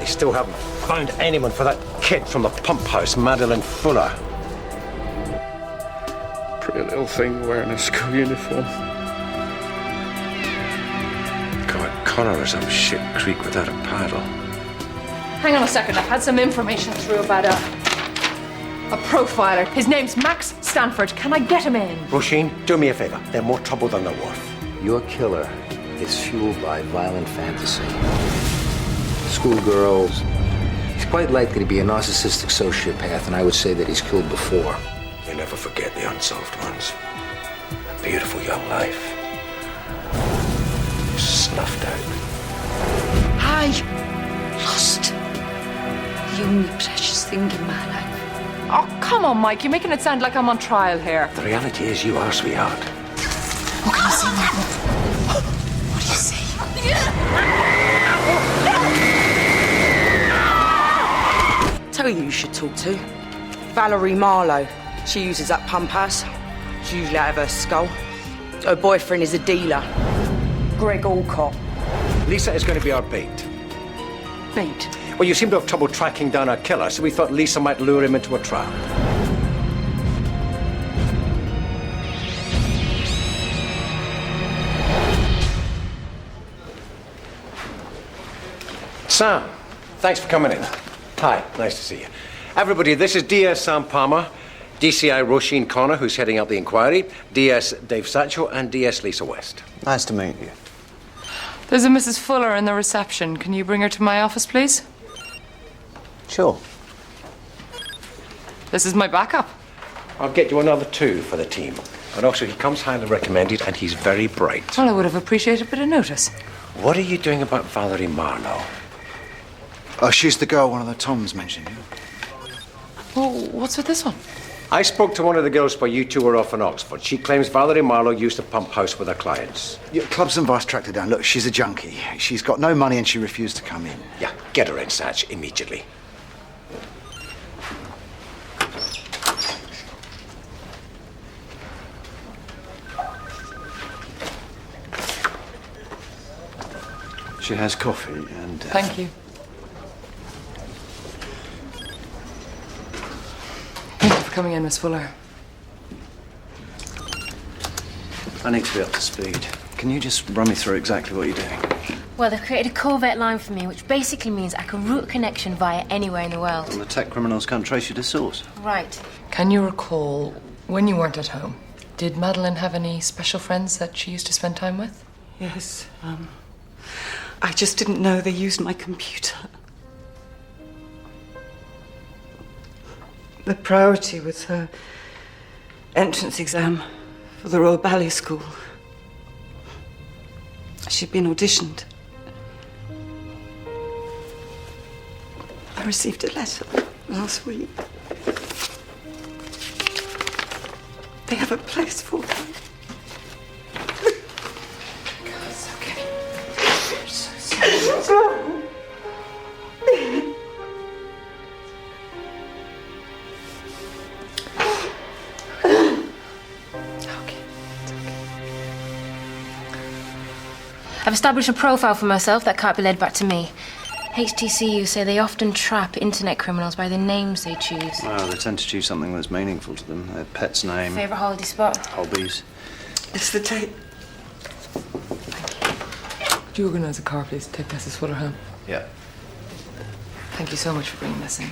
They still haven't found anyone for that kid from the pump house, Madeline Fuller. Pretty little thing wearing a school uniform. God, Connor is up shit creek without a paddle. Hang on a second, I've had some information through about a profiler. His name's Max Stanford. Can I get him in? Roisin, do me a favor. They're more trouble than they're worth. Your killer is fueled by violent fantasy. Schoolgirls. He's quite likely to be a narcissistic sociopath, and I would say that he's killed before. You never forget the unsolved ones. A beautiful young life. Snuffed out. I lost the only precious thing in my life. Oh, come on, Mike. You're making it sound like I'm on trial here. The reality is you are, sweetheart. What can you say now? What do you say? Tell you should talk to. Valerie Marlowe. She uses that pump house. She's usually out of her skull. Her boyfriend is a dealer. Greg Alcott. Lisa is going to be our bait. Bait. Well, you seem to have trouble tracking down our killer, so we thought Lisa might lure him into a trap. Sam, thanks for coming in. Hi, nice to see you. Everybody, this is DS Sam Palmer, DCI Roisin Connor, who's heading up the inquiry, DS Dave Satchel, and DS Lisa West. Nice to meet you. There's a Mrs. Fuller in the reception. Can you bring her to my office, please? Sure. This is my backup. I'll get you another 2 for the team. And also, he comes highly recommended, and he's very bright. Well, I would have appreciated a bit of notice. What are you doing about Valerie Marlowe? Oh, she's the girl one of the Toms mentioned. Well, what's with this one? I spoke to one of the girls while you two were off in Oxford. She claims Valerie Marlowe used the pump house with her clients. Yeah, Clubs and Vice tracked her down. Look, she's a junkie. She's got no money and she refused to come in. Yeah, get her in, Satch, immediately. She has coffee and... Thank you. Thank you for coming in, Miss Fuller. I need to be up to speed. Can you just run me through exactly what you're doing? Well, they've created a covert line for me, which basically means I can route a connection via anywhere in the world. Well, the tech criminals can't trace you to source. Right. Can you recall when you weren't at home? Did Madeline have any special friends that she used to spend time with? Yes, I just didn't know they used my computer. The priority was her entrance exam for the Royal Ballet School. She'd been auditioned. I received a letter last week. They have a place for her. It's okay. I'm so sorry. I've established a profile for myself that can't be led back to me. HTCU say they often trap internet criminals by the names they choose. Well, they tend to choose something that's meaningful to them. Their pet's name, Favourite holiday spot? hobbies. It's the tape. Could you organise a car, please? Take Mrs. Fuller home. Yeah. Thank you so much for bringing this in.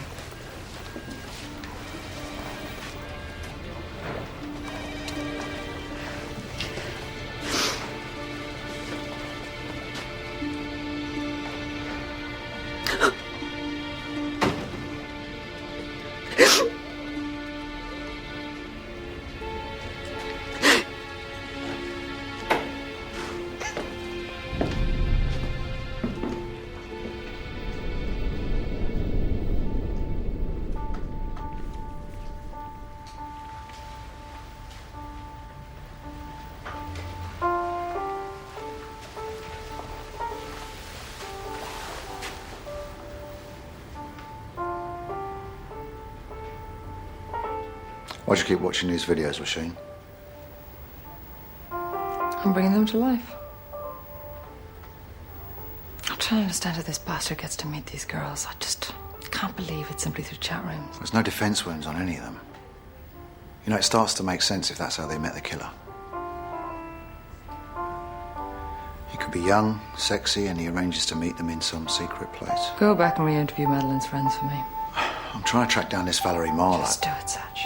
Why'd you keep watching these videos, Roisin? I'm bringing them to life. Not trying to understand how this bastard gets to meet these girls. I just can't believe it's simply through chat rooms. There's no defense wounds on any of them. You know, it starts to make sense if that's how they met the killer. He could be young, sexy, and he arranges to meet them in some secret place. Go back and re-interview Madeline's friends for me. I'm trying to track down this Valerie Marlowe. Just do it, Satch.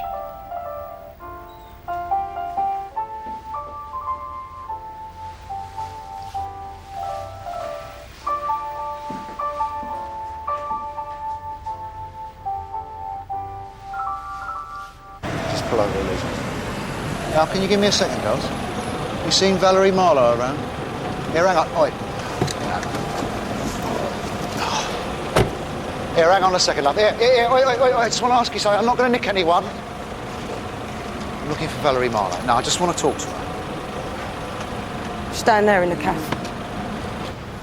Just pull over, Elise. Now, can you give me a second, girls? You seen Valerie Marlowe around? Here, hang on. Oi. Here, hang on a second, love. Here, wait. I just want to ask you something. I'm not going to nick anyone. I'm looking for Valerie Marlowe. No, I just want to talk to her. Stand there in the cafe.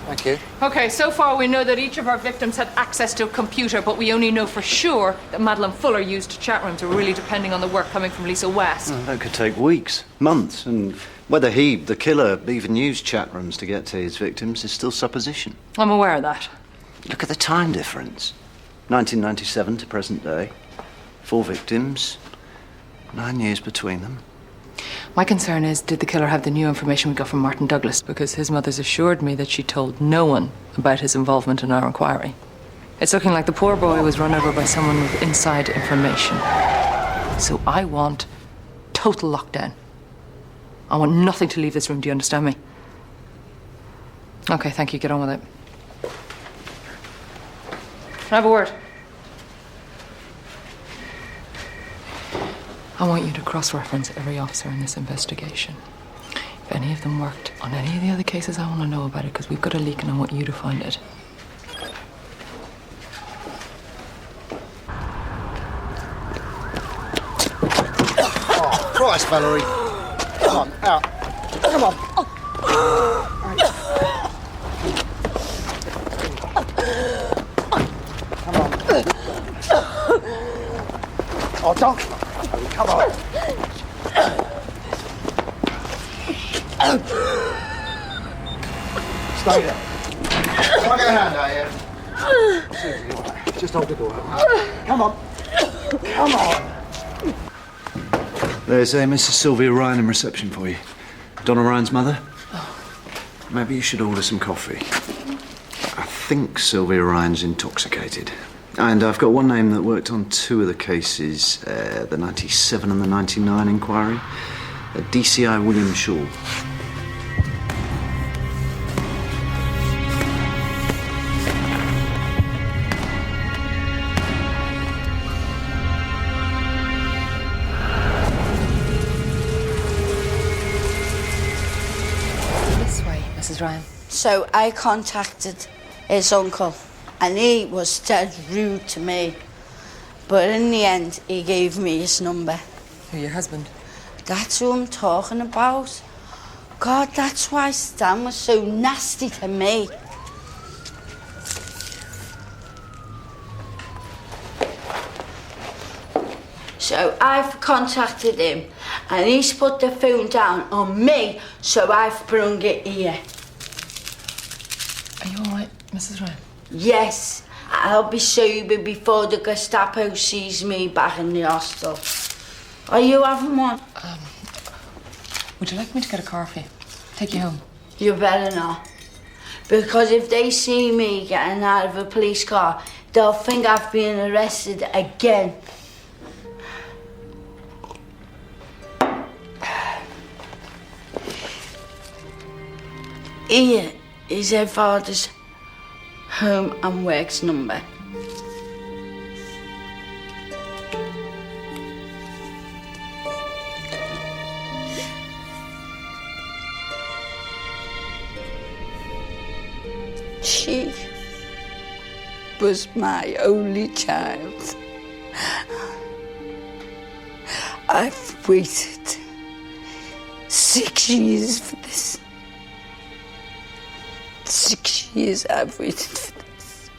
Thank you. Okay, so far we know that each of our victims had access to a computer, but we only know for sure that Madeline Fuller used chat rooms. We're really depending on the work coming from Lisa West. That could take weeks, months, and whether he, the killer, even used chat rooms to get to his victims is still supposition. I'm aware of that. Look at the time difference. 1997 to present day. 4 victims. 9 years between them. My concern is, did the killer have the new information we got from Martin Douglas? Because his mother's assured me that she told no one about his involvement in our inquiry. It's looking like the poor boy was run over by someone with inside information. So I want total lockdown. I want nothing to leave this room, do you understand me? Okay, thank you, get on with it. Can I have a word? I want you to cross-reference every officer in this investigation. If any of them worked on any of the other cases, I want to know about it, because we've got a leak and I want you to find it. Oh, Christ, Valerie. Come on, out. Come on. Come on. Oh, don't. Come on. Stay there. Can I get a hand out here? Susie, all right. Just hold the door. Come on. Come on. There's a Mrs. Sylvia Ryan in reception for you. Donna Ryan's mother. Maybe you should order some coffee. I think Sylvia Ryan's intoxicated. And I've got one name that worked on 2 of the cases, the 97 and the 99 inquiry. DCI William Shaw. This way, Mrs. Ryan. So I contacted his uncle, and he was dead rude to me. But in the end, he gave me his number. Who, your husband? That's who I'm talking about. God, that's why Stan was so nasty to me. So I've contacted him, and he's put the phone down on me, so I've brung it here. Are you all right, Mrs. Ryan? Yes, I'll be sober before the Gestapo sees me back in the hostel. Are you having one? Would you like me to get a car for you? Take you home? You better not. Because if they see me getting out of a police car, they'll think I've been arrested again. Here is her father's home and works number. She was my only child. I've waited 6 years for this. 6 years I've waited for this.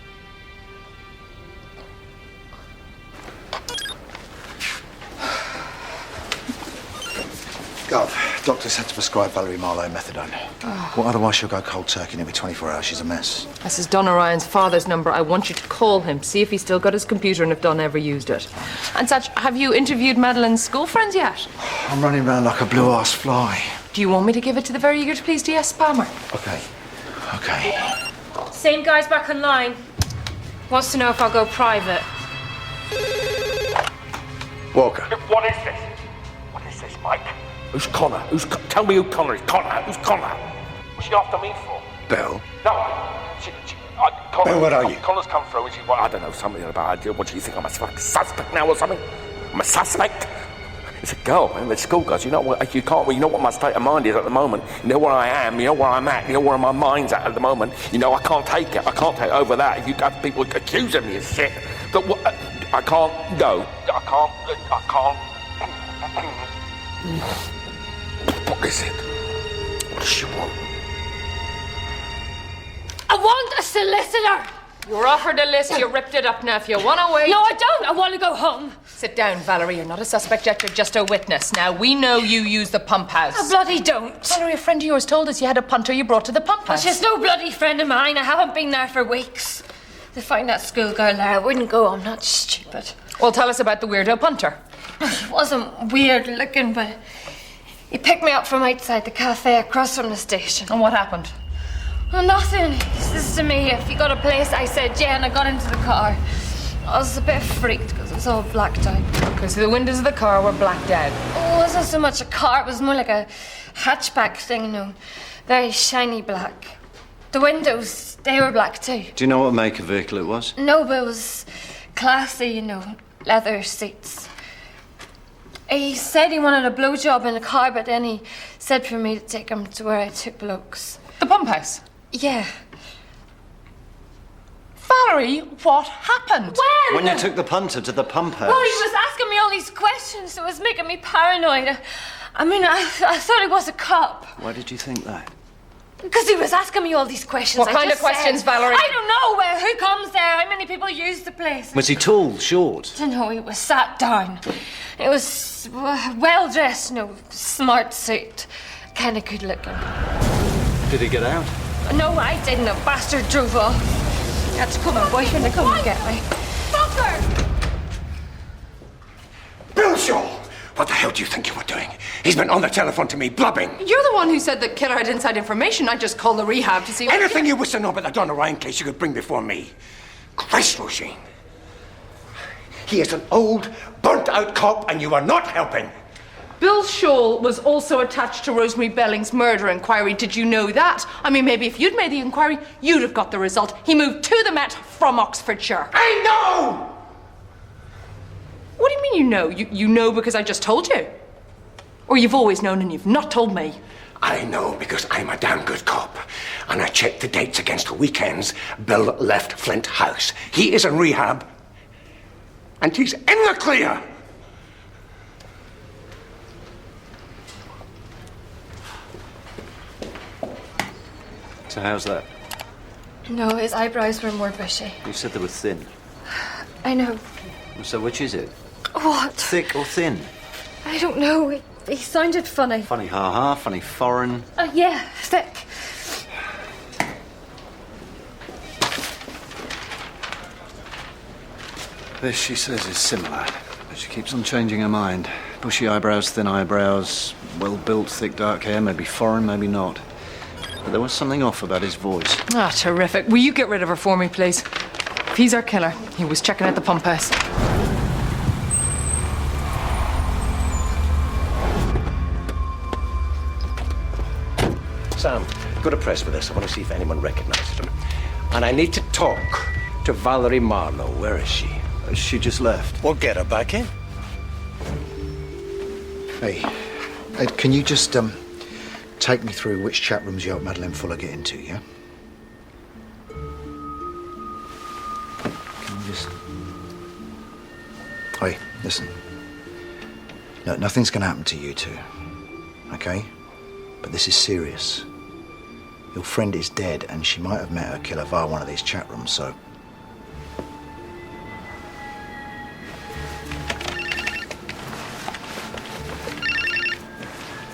Gov, Doctors had to prescribe Valerie Marlowe methadone. Well, otherwise she'll go cold turkey in every 24 hours. She's a mess. This is Donna Ryan's father's number. I want you to call him, see if he's still got his computer and if Donna ever used it. And such, have you interviewed Madeline's school friends yet? I'm running around like a blue-ass fly. Do you want me to give it to the very eager to please DS Palmer? Okay. Okay. Same guy's back online. Wants to know if I'll go private. Walker. What is this? What is this, Mike? Who's Connor? Tell me who Connor is. Connor? Who's Connor? What's she after me for? Bill. No. Connor, Bill, what are you? Connor's come through and she's, well, I don't know, something about it. What do you think? I'm a suspect now or something? I'm a suspect? It's a girl, man. It's school girls. You know what? You can't. You know what my state of mind is at the moment. You know where I am. You know where I'm at. You know where my mind's at the moment. You know I can't take it. I can't take over that. You have people accusing me of shit. But what? I can't go. I can't. What is it? What does she want? I want a solicitor! You were offered a list, you ripped it up. Now, if you want to wait... No, I don't. I want to go home. Sit down, Valerie. You're not a suspect yet, you're just a witness. Now, we know you used the pump house. I bloody don't. Valerie, a friend of yours told us you had a punter you brought to the pump house. She's no bloody friend of mine. I haven't been there for weeks. To find that schoolgirl there, I wouldn't go. I'm not stupid. Well, tell us about the weirdo punter. He wasn't weird looking, but he picked me up from outside the cafe across from the station. And what happened? Well, nothing. He says to me, if you got a place, I said, yeah, and I got into the car. I was a bit freaked because it was all blacked out. Okay, so the windows of the car were blacked out. Oh, it wasn't so much a car, it was more like a hatchback thing, you know. Very shiny black. The windows, they were black too. Do you know what make of vehicle it was? No, but it was classy, you know. Leather seats. He said he wanted a blowjob in the car, but then he said for me to take him to where I took blokes. The pump house? Yeah. Valerie, what happened? When you took the punter to the pump house. Well, he was asking me all these questions, so it was making me paranoid. I thought he was a cop. Why did you think that? Because he was asking me all these questions. What kind of questions, Valerie? I don't know. Who comes there? How many people use the place? Was he tall, short? I don't know. He was sat down. It was well dressed, smart suit. Kind of good looking. Did he get out? No, I didn't. A bastard drove off. I had to call my boyfriend to come and get me. Fucker! Bill Shaw! What the hell do you think you were doing? He's been on the telephone to me, blubbing. You're the one who said the killer had inside information. I just called the rehab to see... Anything you wish to know about the Donna Ryan case you could bring before me. Christ, Roisin. He is an old, burnt-out cop, and you are not helping. Bill Shaw was also attached to Rosemary Belling's murder inquiry. Did you know that? I mean, maybe if you'd made the inquiry, you'd have got the result. He moved to the Met from Oxfordshire. I know! What do you mean you know? You know because I just told you? Or you've always known and you've not told me? I know because I'm a damn good cop. And I checked the dates against the weekends Bill left Flint House. He is in rehab. And he's in the clear. So how's that? No, his eyebrows were more bushy. You said they were thin. I know. So which is it? What? Thick or thin? I don't know. He sounded funny. Funny ha-ha, funny foreign. Yeah, thick. This, she says, is similar, but she keeps on changing her mind. Bushy eyebrows, thin eyebrows, well-built, thick dark hair, maybe foreign, maybe not. But there was something off about his voice. Ah, terrific. Will you get rid of her for me, please? If he's our killer, he was checking out the pump house. Sam, go to press for this. I want to see if anyone recognizes him. And I need to talk to Valerie Marlowe. Where is she? She just left. Well, get her back in. Hey, Ed, can you just take me through which chat rooms you helped Madeleine Fuller get into, yeah? Can you just... Hey, listen. No, nothing's going to happen to you two, okay? But this is serious. Your friend is dead, and she might have met her killer via one of these chat rooms, so...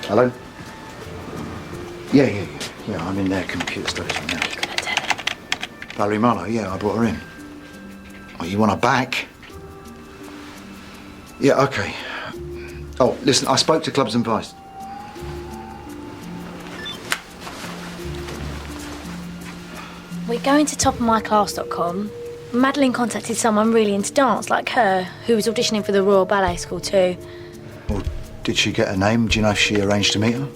Hello? Yeah, I'm in their computer studies room now. Valerie Marlowe, yeah, I brought her in. Oh, you want her back? Yeah, okay. Oh, listen, I spoke to Clubs and Vice. We're going to topofmyclass.com. Madeline contacted someone really into dance, like her, who was auditioning for the Royal Ballet School too. Well, did she get a name? Do you know if she arranged to meet her?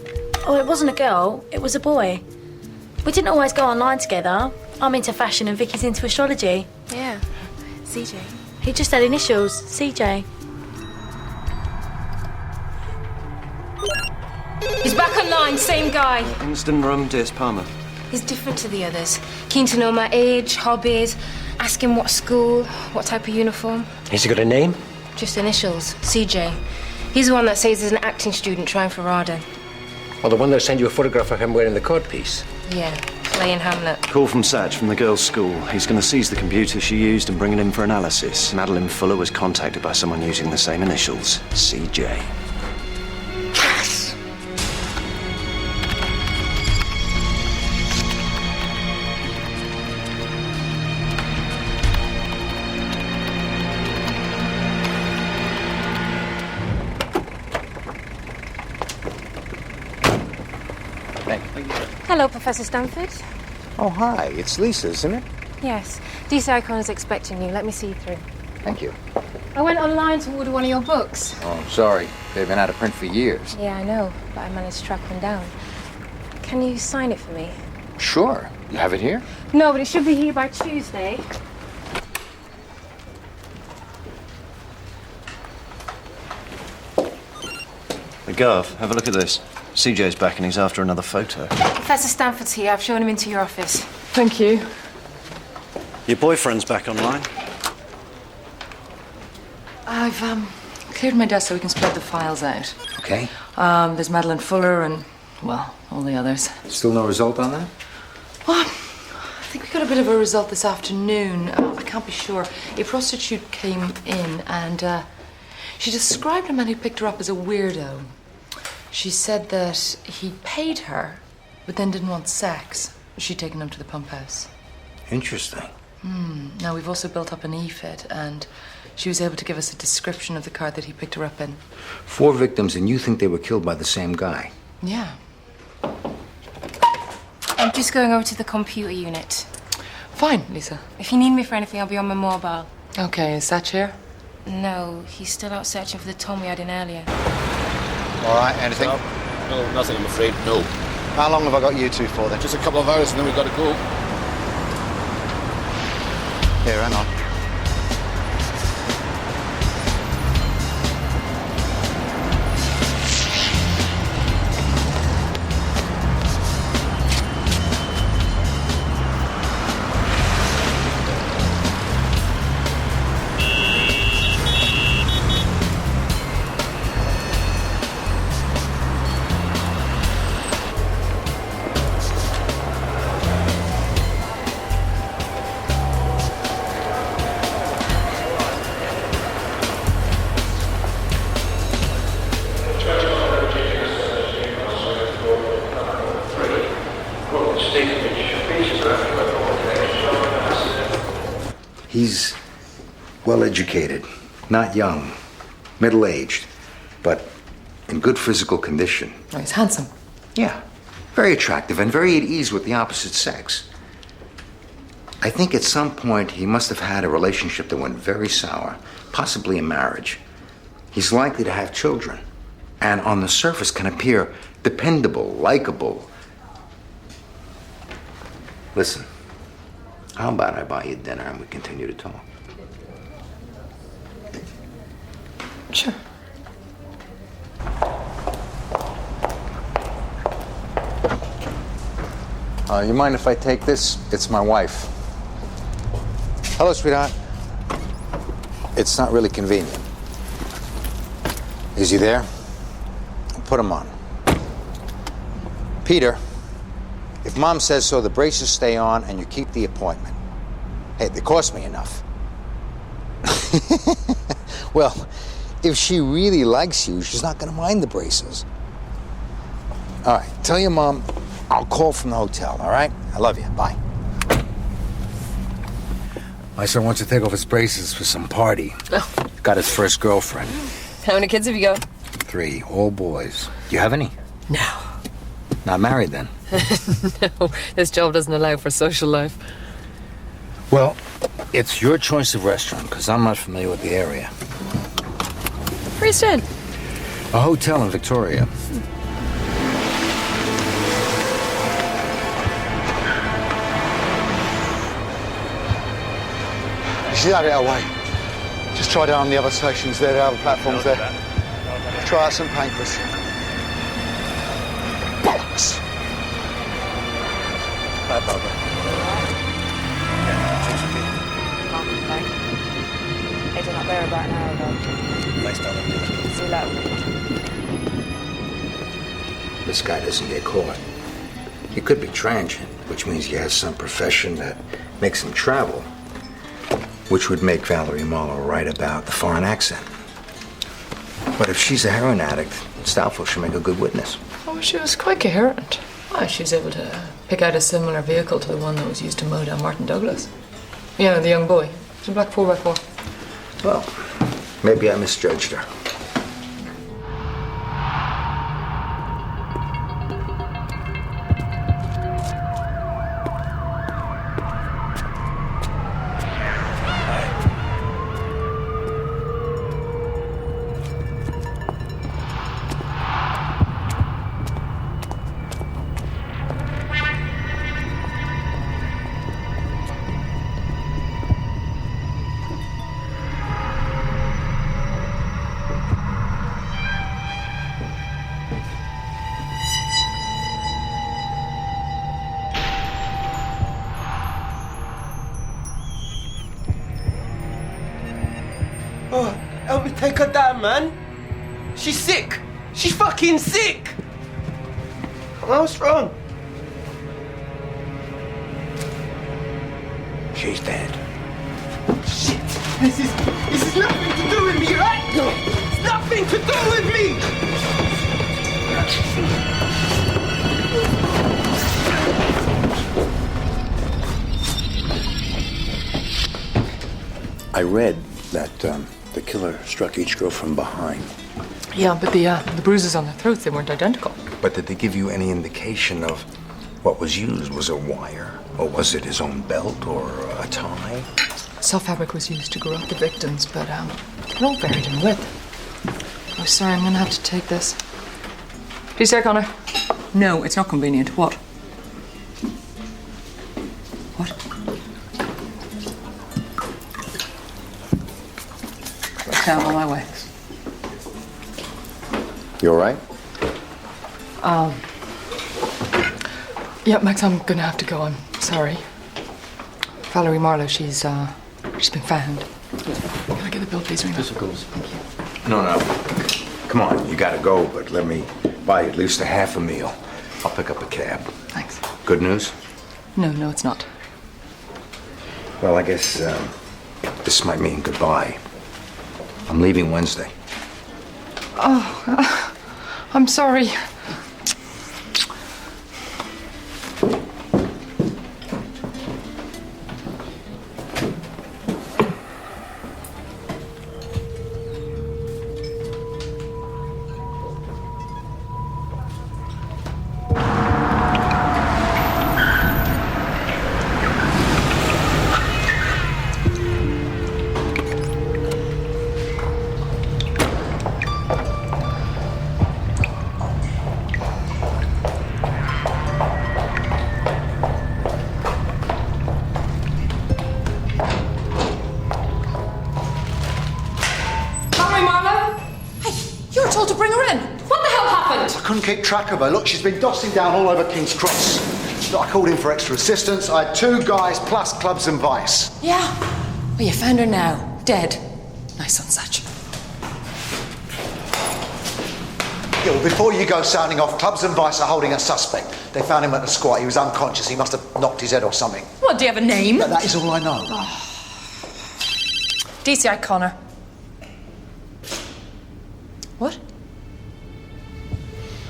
Oh, it wasn't a girl, it was a boy. We didn't always go online together. I'm into fashion and Vicky's into astrology. Yeah. CJ. He just had initials, CJ. He's back online, same guy. Instant room, DS Palmer. He's different to the others. Keen to know my age, hobbies, ask him what school, what type of uniform. Has he got a name? Just initials, CJ. He's the one that says he's an acting student trying for RADA. Or the one that sent you a photograph of him wearing the codpiece? Yeah, playing Hamlet. Call from Satch from the girls' school. He's going to seize the computer she used and bring it in for analysis. Madeline Fuller was contacted by someone using the same initials, CJ. Yes! Hello, Professor Stanford. Oh, hi. It's Lisa, isn't it? Yes, DC Icon is expecting you. Let me see you through. Thank you. I went online to order one of your books. Oh, I'm sorry. They've been out of print for years. Yeah, I know, but I managed to track one down. Can you sign it for me? Sure. You have it here? No, but it should be here by Tuesday. The Gov, have a look at this. CJ's back and he's after another photo. Professor Stanford's here. I've shown him into your office. Thank you. Your boyfriend's back online. I've cleared my desk so we can spread the files out. Okay. There's Madeline Fuller and, well, all the others. Still no result on that? Well, I think we got a bit of a result this afternoon. I can't be sure. A prostitute came in and she described a man who picked her up as a weirdo. She said that he paid her, but then didn't want sex. She'd taken him to the pump house. Interesting. Now, we've also built up an EFID, and she was able to give us a description of the car that he picked her up in. 4 victims, and you think they were killed by the same guy? Yeah. I'm just going over to the computer unit. Fine, Lisa. If you need me for anything, I'll be on my mobile. Okay, is Satch here? No, he's still out searching for the Tom we had in earlier. All right, anything? No, nothing, I'm afraid. No. How long have I got you two for then? Just a couple of hours and then we've got to go. Here, hang on. He's well-educated, not young, middle-aged, but in good physical condition. Oh, he's handsome. Yeah, very attractive and very at ease with the opposite sex. I think at some point he must have had a relationship that went very sour, possibly a marriage. He's likely to have children, and on the surface can appear dependable, likable. Listen, how about I buy you dinner and we continue to talk? Sure. You mind if I take this? It's my wife. Hello, sweetheart. It's not really convenient. Is he there? Put him on. Peter, if Mom says so, the braces stay on and you keep the appointment. Hey, they cost me enough. Well, if she really likes you, she's not going to mind the braces. All right, tell your Mom I'll call from the hotel, all right? I love you. Bye. My son wants to take off his braces for some party. Oh. Got his first girlfriend. How many kids have you got? 3, all boys. Do you have any? No. Not married, then? No, this job doesn't allow for social life. Well, it's your choice of restaurant, because I'm not familiar with the area. Where are you staying? A hotel in Victoria. She's out of our way. Just try down on the other stations there, the other platforms there. Try out some painters. Bollocks! Hi, Barbara. I did not there about an hour ago. Nice down there. See you later. This guy doesn't get caught. He could be transient, which means he has some profession that makes him travel, which would make Valerie Marlowe write about the foreign accent. But if she's a heroin addict, it's doubtful she'll make a good witness. Oh, she was quite coherent. Oh, she was able to pick out a similar vehicle to the one that was used to mow down Martin Douglas. Yeah, the young boy. It's a black 4x4. Well, maybe I misjudged her. Oh, help me take her down, man. She's sick. She's fucking sick. What's wrong? She's dead. Shit. This is nothing to do with me, right? No. It's nothing to do with me. I read that the killer struck each girl from behind. Yeah, but the bruises on their throats, they weren't identical. But did they give you any indication of what was used? Was it wire? Or was it his own belt or a tie? Soft fabric was used to grow up the victims, but they're all varied in width. Oh, sorry, I'm gonna have to take this. Please, Sir Connor. No, it's not convenient. What? Down on my way. You all right? Yeah, Max, I'm gonna have to go. I'm sorry. Valerie Marlowe, she's been found. Can I get the bill, please, Rena? Yes, of course. Thank you. No. Come on, you gotta go, but let me buy you at least a half a meal. I'll pick up a cab. Thanks. Good news? No, it's not. Well, I guess this might mean goodbye. I'm leaving Wednesday. Oh, I'm sorry. Couldn't keep track of her. Look, she's been dossing down all over King's Cross. I called in for extra assistance. I had 2 guys plus clubs and vice. Yeah. Well, you found her now. Dead. Nice on such. Yeah, well, before you go sounding off, clubs and vice are holding a suspect. They found him at the squat. He was unconscious. He must have knocked his head or something. What, do you have a name? That is all I know. Oh. DCI Connor. What?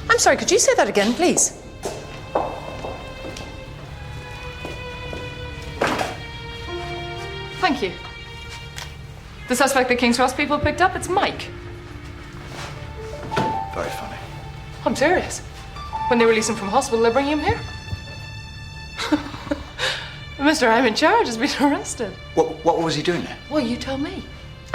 I'm sorry, could you say that again, please? Thank you. The suspect the King's Cross people picked up, it's Mike. Very funny. I'm serious. When they release him from hospital, they bring him here. Mr. I'm in charge has been arrested. What was he doing there? Well, you tell me.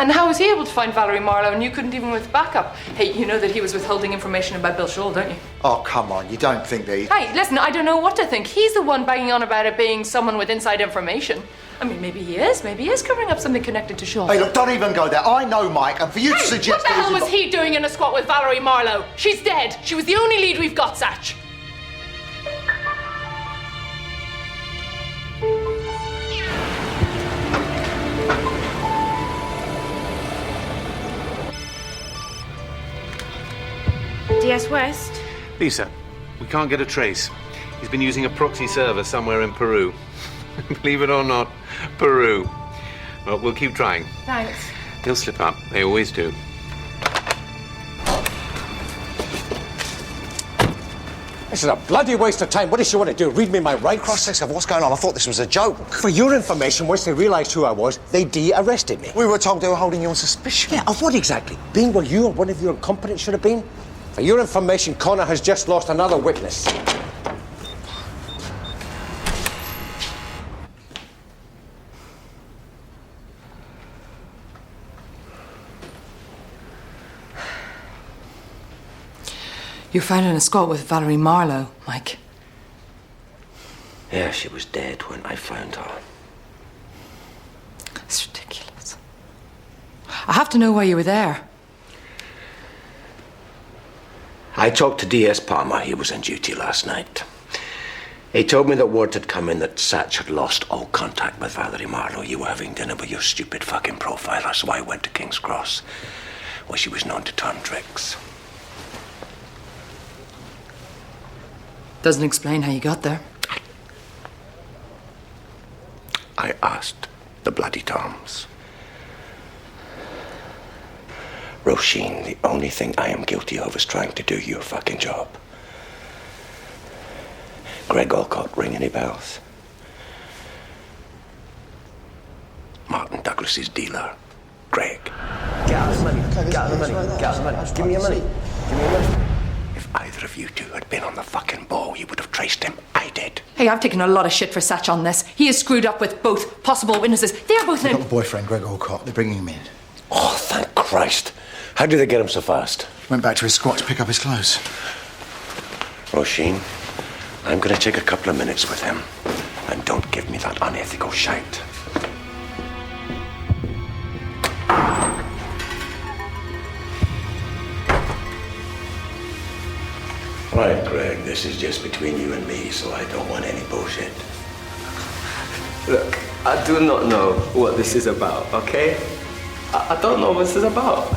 And how was he able to find Valerie Marlowe and you couldn't even with backup? Hey, you know that he was withholding information about Bill Shaw, don't you? Oh, come on. You don't think that he... Hey, listen, I don't know what to think. He's the one banging on about it being someone with inside information. I mean, maybe he is. Maybe he is covering up something connected to Shaw. Hey, look, don't even go there. I know Mike, and for you to suggest... What the hell was he doing in a squat with Valerie Marlowe? She's dead. She was the only lead we've got, Satch. DS West? Lisa, we can't get a trace. He's been using a proxy server somewhere in Peru. Believe it or not, Peru. Well, we'll keep trying. Thanks. He'll slip up. They always do. This is a bloody waste of time. What does she want to do? Read me my rights? Cross-sex of what's going on. I thought this was a joke. For your information, once they realised who I was, they de-arrested me. We were told they were holding you on suspicion. Yeah, of what exactly? Being where you or one of your incompetents should have been? For your information, Connor has just lost another witness. You're found in a squat with Valerie Marlowe, Mike. Yeah, she was dead when I found her. It's ridiculous. I have to know why you were there. I talked to DS Palmer. He was on duty last night. He told me that word had come in that Satch had lost all contact with Valerie Marlowe. You were having dinner with your stupid fucking profiler, so I went to King's Cross, where she was known to turn tricks. Doesn't explain how you got there. I asked the bloody Toms. Roisin, the only thing I am guilty of is trying to do your fucking job. Greg Alcott, ring any bells? Martin Douglas's dealer, Greg. Get out the money. Get out the money. Get out the money. Give me your money. Give me your money. If either of you two had been on the fucking ball, you would have traced him. I did. Hey, I've taken a lot of shit for Satch on this. He is screwed up with both possible witnesses. They're both You've in... got a boyfriend, Greg Alcott. They're bringing him in. Oh, thank Christ. How did they get him so fast? Went back to his squat to pick up his clothes. Roisin, I'm going to take a couple of minutes with him. And don't give me that unethical shite. Right, Greg, this is just between you and me, so I don't want any bullshit. Look, I do not know what this is about, okay? I don't know what this is about.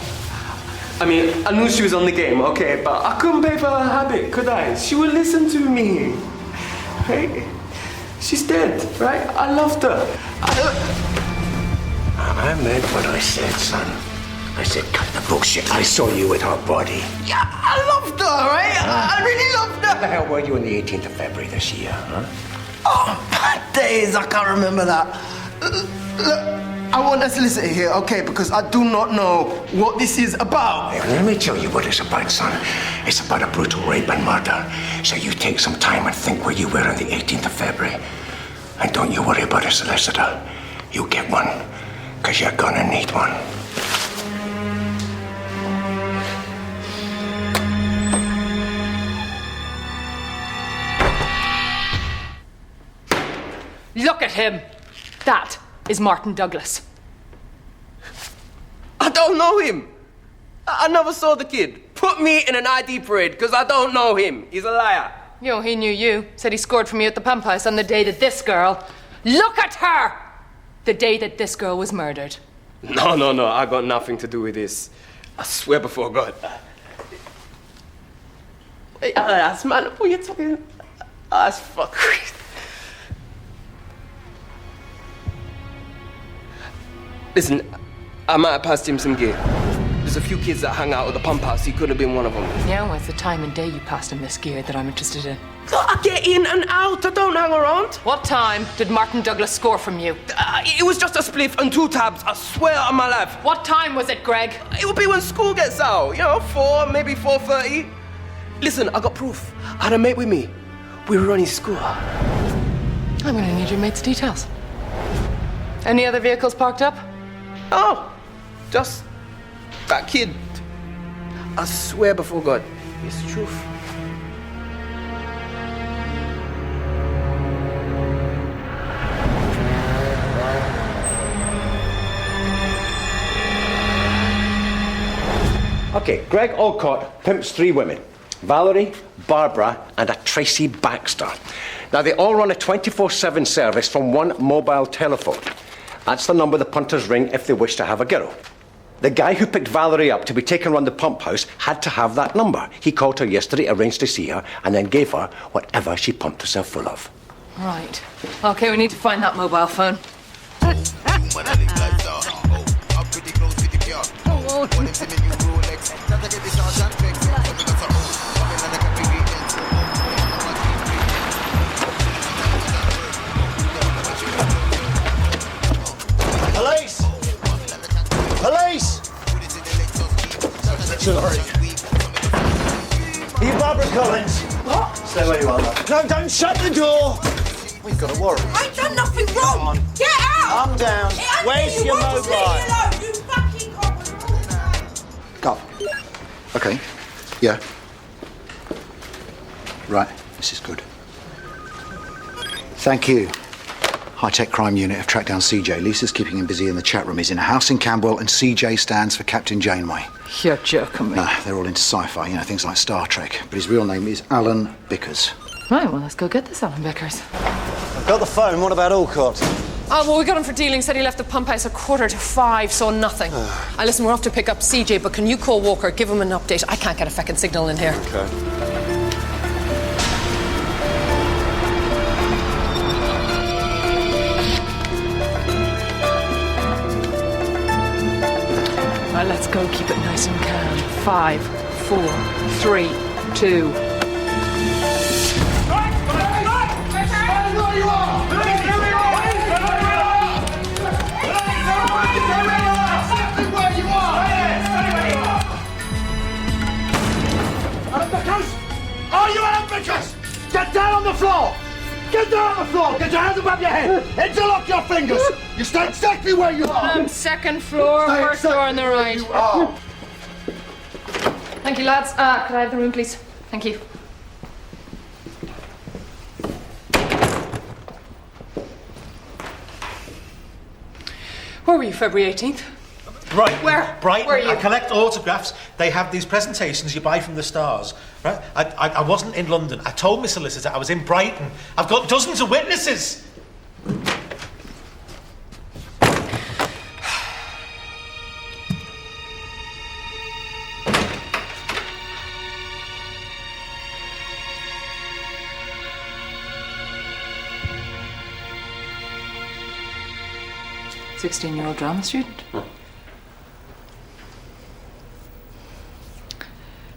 I mean, I knew she was on the game, okay, but I couldn't pay for her habit, could I? She would listen to me, right? She's dead, right? I loved her. I meant what I said, son. I said, cut the bullshit. I saw you with her body. Yeah, I loved her, right? I really loved her. Where the hell were you on the 18th of February this year, huh? Oh, bad days, I can't remember that. Look, I want a solicitor here, okay, because I do not know what this is about. Hey, let me tell you what it's about, son. It's about a brutal rape and murder. So you take some time and think where you were on the 18th of February. And don't you worry about a solicitor. You get one, because you're gonna need one. Look at him. That is Martin Douglas. I don't know him. I never saw the kid. Put me in an ID parade, because I don't know him. He's a liar. Yo, he knew you. Said he scored from you at the pump house on the day that this girl... Look at her! The day that this girl was murdered. No, I got nothing to do with this. I swear before God. That's man, what are you talking? That's fuck. Listen, I might have passed him some gear. There's a few kids that hang out at the pump house. He could have been one of them. Yeah, well, it's the time and day you passed in this gear that I'm interested in. I get in and out. I don't hang around. What time did Martin Douglas score from you? It was just a spliff and 2 tabs. I swear on my life. What time was it, Greg? It would be when school gets out. You know, 4, maybe 4:30. Listen, I got proof. I had a mate with me. We were running school. I'm gonna need your mate's details. Any other vehicles parked up? Oh, just that kid. I swear before God, it's the truth. Okay, Greg Alcott pimps 3 women. Valerie, Barbara, and a Tracy Baxter. Now, they all run a 24/7 service from one mobile telephone. That's the number the punters ring if they wish to have a girl. The guy who picked Valerie up to be taken around the pump house had to have that number. He called her yesterday, arranged to see her, and then gave her whatever she pumped herself full of. Right. Okay, we need to find that mobile phone. Police! Police! Sorry. Are you Barbara Collins? What? Stay where you are, love. No, don't shut the door! We've got a warrant. I've done nothing wrong. Get out. Calm down. Where's your mobile? You fucking Go. Okay. Yeah. Right. This is good. Thank you. High-tech crime unit have tracked down CJ. Lisa's keeping him busy in the chat room. He's in a house in Camberwell, and CJ stands for Captain Janeway. You're joking me. Nah, they're all into sci-fi, you know, things like Star Trek. But his real name is Alan Bickers. Right, well, let's go get this Alan Bickers. I've got the phone. What about Alcott? Oh, well, we got him for dealing. Said he left the pump house at 4:45, saw nothing. Listen, we're off to pick up CJ, but can you call Walker, give him an update? I can't get a fucking signal in here. Okay. Right, let's go. Keep it nice and calm. 5, 4, 3, 2. Are you Alan Bickers? Get down on the floor! Get down on the floor! Get your hands above your head! Interlock your fingers! You stay exactly where you are! Second floor, Stay first door on the right. you are. Thank you, lads. Could I have the room, please? Thank you. Where were you, February 18th? Brighton. Where? Brighton. Where are you? I collect autographs. They have these presentations you buy from the stars. Right? I wasn't in London. I told my solicitor I was in Brighton. I've got dozens of witnesses. $16-year-old drama student?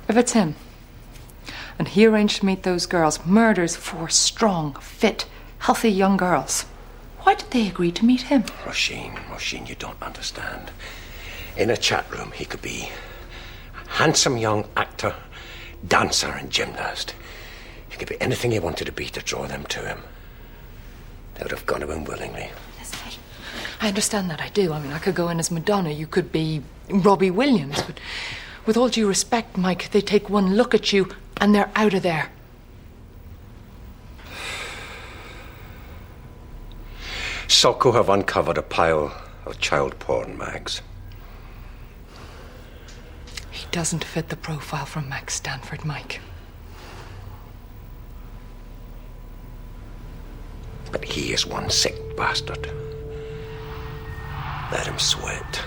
If it's him, and he arranged to meet those girls, murders 4 strong, fit, healthy young girls, why did they agree to meet him? Roisin, you don't understand. In a chat room, he could be a handsome young actor, dancer and gymnast. He could be anything he wanted to be to draw them to him. They would have gone to him willingly. I understand that, I do. I mean, I could go in as Madonna, you could be Robbie Williams, but with all due respect, Mike, they take one look at you and they're out of there. Soko have uncovered a pile of child porn mags. He doesn't fit the profile from Max Stanford, Mike. But he is one sick bastard. Let him sweat.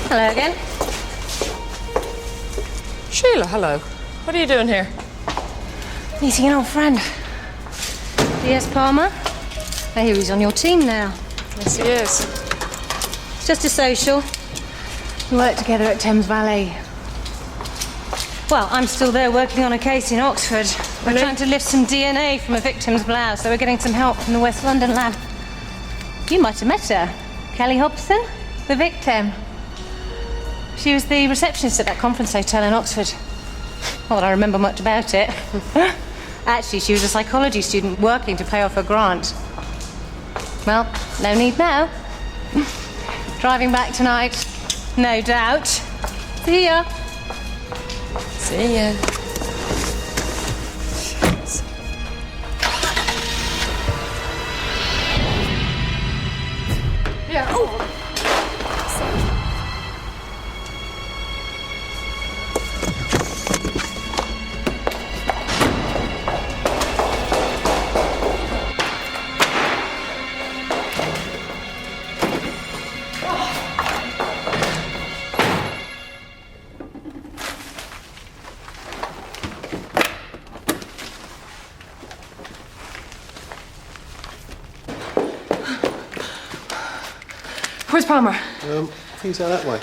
Hello again. Sheila, hello. What are you doing here? Meeting an old friend. D.S. Palmer. I hear he's on your team now. Yes, he is. It's just a social. We work together at Thames Valley. Well, I'm still there working on a case in Oxford. We're trying to lift some DNA from a victim's blouse, so we're getting some help from the West London lab. You might have met her. Kelly Hobson, the victim. She was the receptionist at that conference hotel in Oxford. Not that I remember much about it. Actually, she was a psychology student working to pay off her grant. Well, no need now. Driving back tonight, no doubt. See ya. See ya. Yeah. Oh. Where's Palmer? I think he's out that way.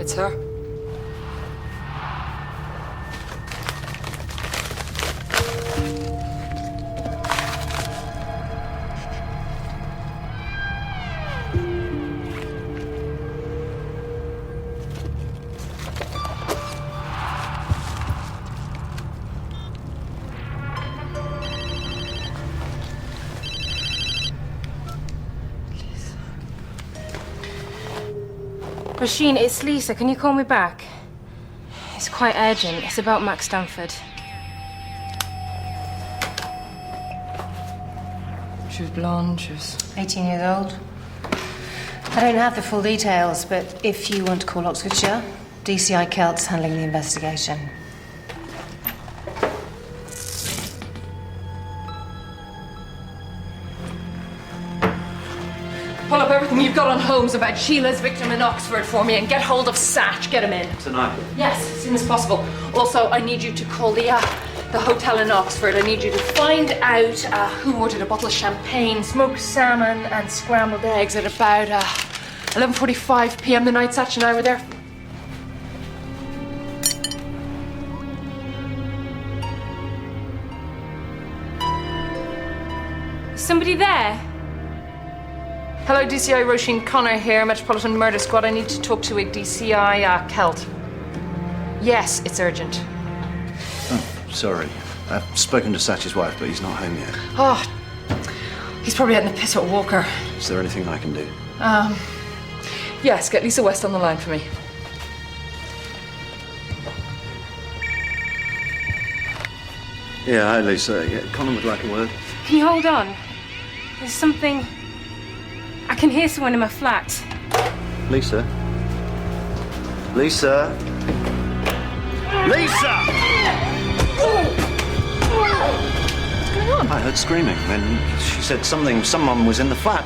It's her. Rasheen, it's Lisa. Can you call me back? It's quite urgent. It's about Max Stanford. She was blonde, she was 18 years old. I don't have the full details, but if you want to call Oxfordshire, DCI Celt's handling the investigation. Pull up everything you've got on Holmes about Sheila's victim in Oxford for me and get hold of Satch. Get him in. Tonight? Yes, as soon as possible. Also, I need you to call the hotel in Oxford. I need you to find out who ordered a bottle of champagne, smoked salmon and scrambled eggs at about 11:45 p.m. the night Satch and I were there. Is somebody there? Hello, DCI Roisin Connor here, Metropolitan Murder Squad. I need to talk to a DCI Celt. Yes, it's urgent. Oh, sorry. I've spoken to Satch's wife, but he's not home yet. Oh, he's probably having the piss at Walker. Is there anything I can do? Yes, get Lisa West on the line for me. Yeah, hi, Lisa. Yeah, Connor would like a word. Can you hold on? There's something... I can hear someone in my flat. Lisa? Lisa? Lisa! What's going on? I heard screaming, and she said someone was in the flat.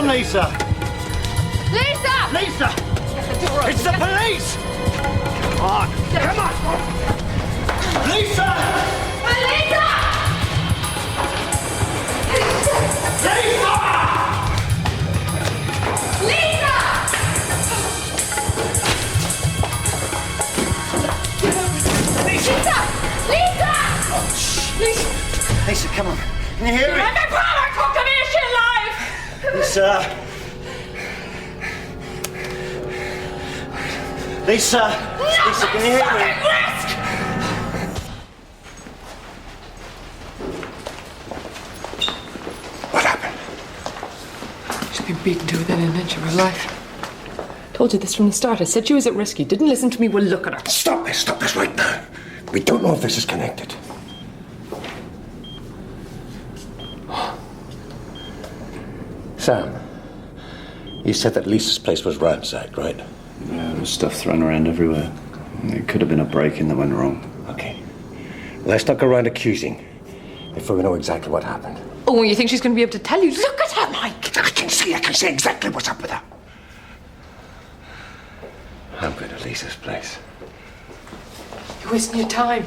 Lisa! Lisa! Lisa! It's the police! Come on! Come on! Lisa! Lisa! Lisa! Lisa! Lisa! Lisa! come on. Can you hear me? Talk to me, is she alive? Lisa, can you hear me? What happened? She's been beaten to within an inch of her life. Told you this from the start. I said she was at risk. You didn't listen to me. Well, look at her. Stop this right now. We don't know if this is connected. Sam, you said that Lisa's place was ransacked, right? Yeah, there was stuff thrown around everywhere. It could have been a break-in that went wrong. Okay. Let's not go around accusing before we know exactly what happened. Oh, you think she's going to be able to tell you? Look at her, Mike! I can see exactly what's up with her. I'm going to Lisa's place. You're wasting your time.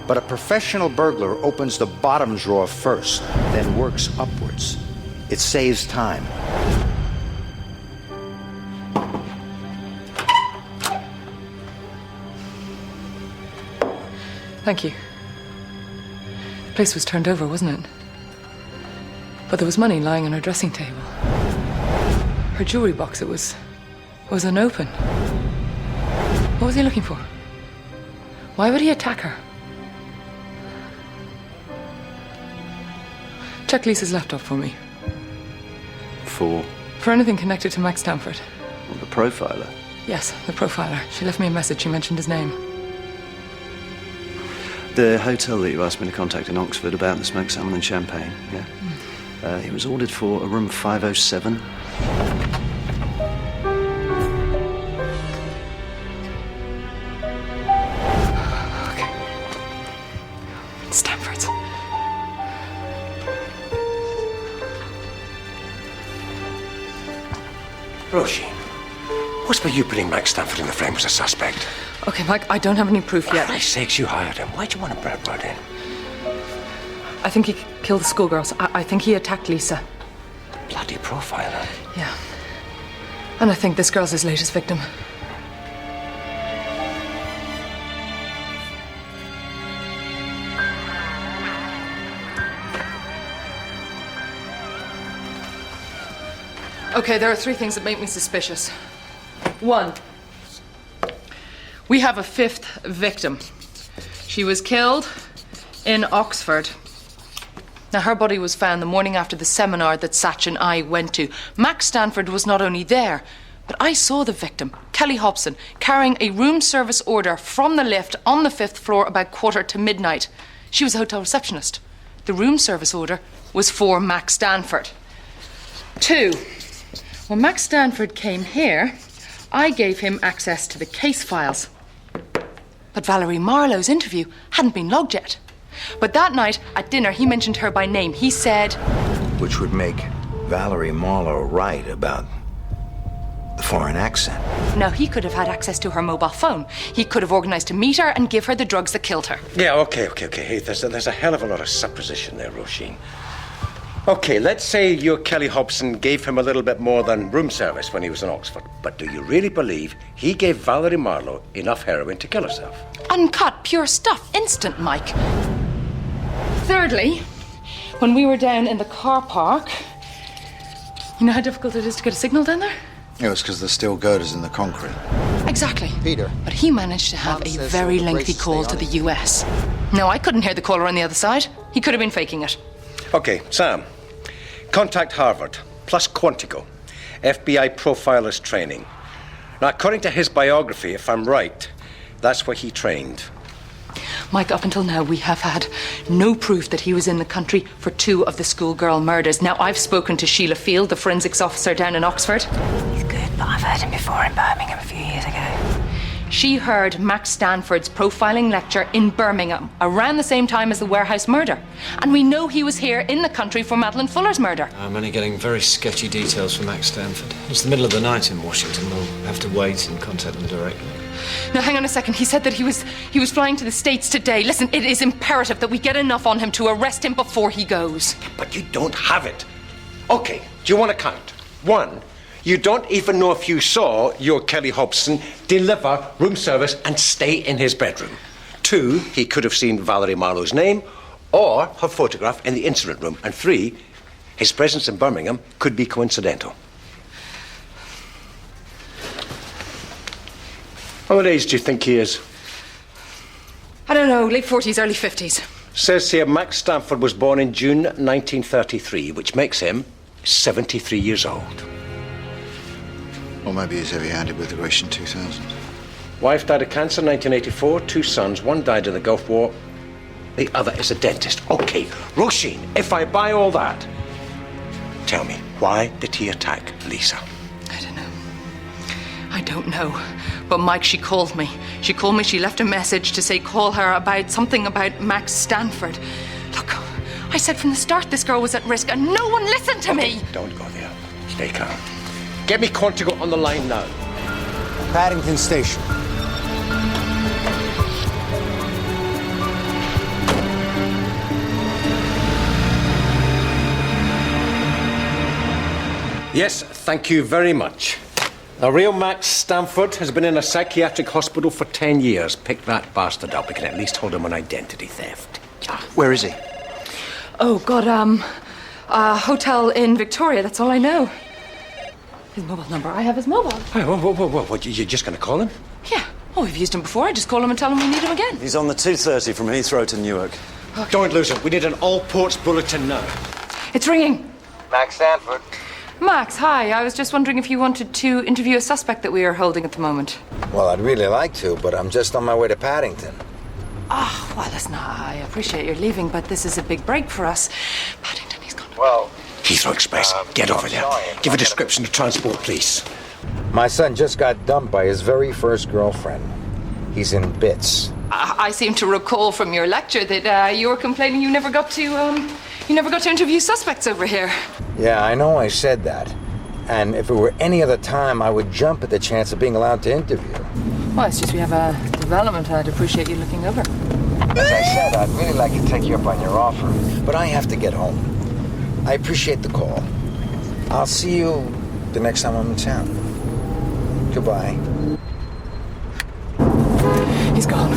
But a professional burglar opens the bottom drawer first, then works upwards. It saves time. Thank you. The place was turned over, wasn't it? But there was money lying on her dressing table. Her jewelry box, it was unopened. What was he looking for? Why would he attack her? Check Lisa's laptop for me. For anything connected to Max Stanford. well, the profiler. Yes, the profiler. She left me a message. She mentioned his name. The hotel that you asked me to contact in Oxford about the smoked salmon and champagne, yeah. It was ordered for a room 507. Stanford's. Roisin, what's with you putting Max Stanford in the frame as a suspect? Okay, Mike, I don't have any proof yet. For Christ's sakes, you hired him. Why'd you want to bring Brad in? I think he killed the schoolgirls. I think he attacked Lisa. Bloody profiler. Yeah. And I think this girl's his latest victim. Okay, there are three things that make me suspicious. One, we have a fifth victim. She was killed in Oxford. Now, her body was found the morning after the seminar that Satch and I went to. Max Stanford was not only there, but I saw the victim, Kelly Hobson, carrying a room service order from the lift on the 5th floor about 1:45. She was a hotel receptionist. The room service order was for Max Stanford. Two, when Max Stanford came here, I gave him access to the case files. But Valerie Marlowe's interview hadn't been logged yet. But that night, at dinner, he mentioned her by name. He said... Which would make Valerie Marlowe right about the foreign accent. Now, he could have had access to her mobile phone. He could have organised to meet her and give her the drugs that killed her. Yeah, okay. Hey, there's a hell of a lot of supposition there, Roisin. Okay, let's say your Kelly Hobson gave him a little bit more than room service when he was in Oxford. But do you really believe he gave Valerie Marlowe enough heroin to kill herself? Uncut, pure stuff. Instant, Mike. Thirdly, when we were down in the car park, you know how difficult it is to get a signal down there? It was because there's still girders in the concrete. Exactly. Peter. But he managed to have a very lengthy call to the US. No, I couldn't hear the caller on the other side. He could have been faking it. Okay, Sam. Contact Harvard, plus Quantico. FBI profilers training. Now, according to his biography, if I'm right, that's where he trained. Mike, up until now, we have had no proof that he was in the country for 2 of the schoolgirl murders. Now, I've spoken to Sheila Field, the forensics officer down in Oxford. He's good, but I've heard him before in Birmingham a few years ago. She heard Max Stanford's profiling lecture in Birmingham around the same time as the warehouse murder. And we know he was here in the country for Madeleine Fuller's murder. I'm only getting very sketchy details from Max Stanford. It's the middle of the night in Washington. We'll have to wait and contact them directly. Now, hang on a second. He said that he was flying to the States today. Listen, it is imperative that we get enough on him to arrest him before he goes. But you don't have it. Okay, do you want to count? 1, you don't even know if you saw your Kelly Hobson deliver room service and stay in his bedroom. 2, he could have seen Valerie Marlowe's name or her photograph in the incident room. And 3, his presence in Birmingham could be coincidental. What age do you think he is? I don't know, late 40s, early 50s. Says here Max Stanford was born in June 1933, which makes him 73 years old. Or maybe he's heavy-handed with the Retribution 2000. Wife died of cancer in 1984, 2 sons, 1 died in the Gulf War, the other is a dentist. Okay, Roisin, if I buy all that, tell me, why did he attack Lisa? I don't know. But Mike, she called me. She left a message to say call her about something about Max Stanford. Look, I said from the start this girl was at risk and no one listened to me. Don't go there. Stay calm. Get me Quantico on the line now. Paddington Station. Yes, thank you very much. The real Max Stanford has been in a psychiatric hospital for 10 years. Pick that bastard up. We can at least hold him on identity theft. Where is he? Oh, God, a hotel in Victoria, that's all I know. His mobile number, I have his mobile. Hey, whoa. What, you're just going to call him? Yeah. Oh, we've used him before. I just call him and tell him we need him again. He's on the 2:30 from Heathrow to Newark. Okay. Don't lose him. We need an all-ports bulletin now. It's ringing. Max Stanford. Max, hi. I was just wondering if you wanted to interview a suspect that we are holding at the moment. Well, I'd really like to, but I'm just on my way to Paddington. Oh, well, listen, I appreciate your leaving, but this is a big break for us. Paddington, he's gone. Well... Heathrow Express, get over there. Give a description of transport, please. My son just got dumped by his very first girlfriend. He's in bits. I seem to recall from your lecture that you were complaining you never got to interview suspects over here. Yeah, I know I said that. And if it were any other time, I would jump at the chance of being allowed to interview. Well, it's just we have a development I'd appreciate you looking over. As I said, I'd really like to take you up on your offer, but I have to get home. I appreciate the call. I'll see you the next time I'm in town. Goodbye. He's gone.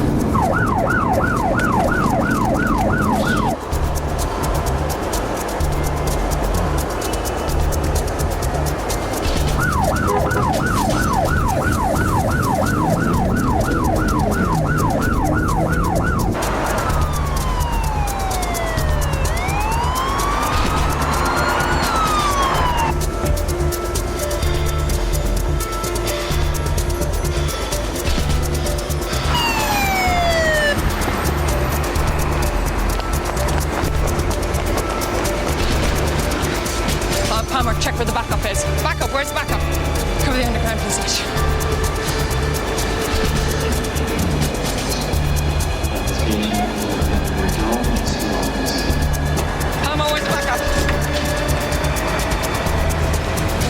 Check where the backup is. Backup, where's backup? Cover the underground passage. Palmer, where's the backup?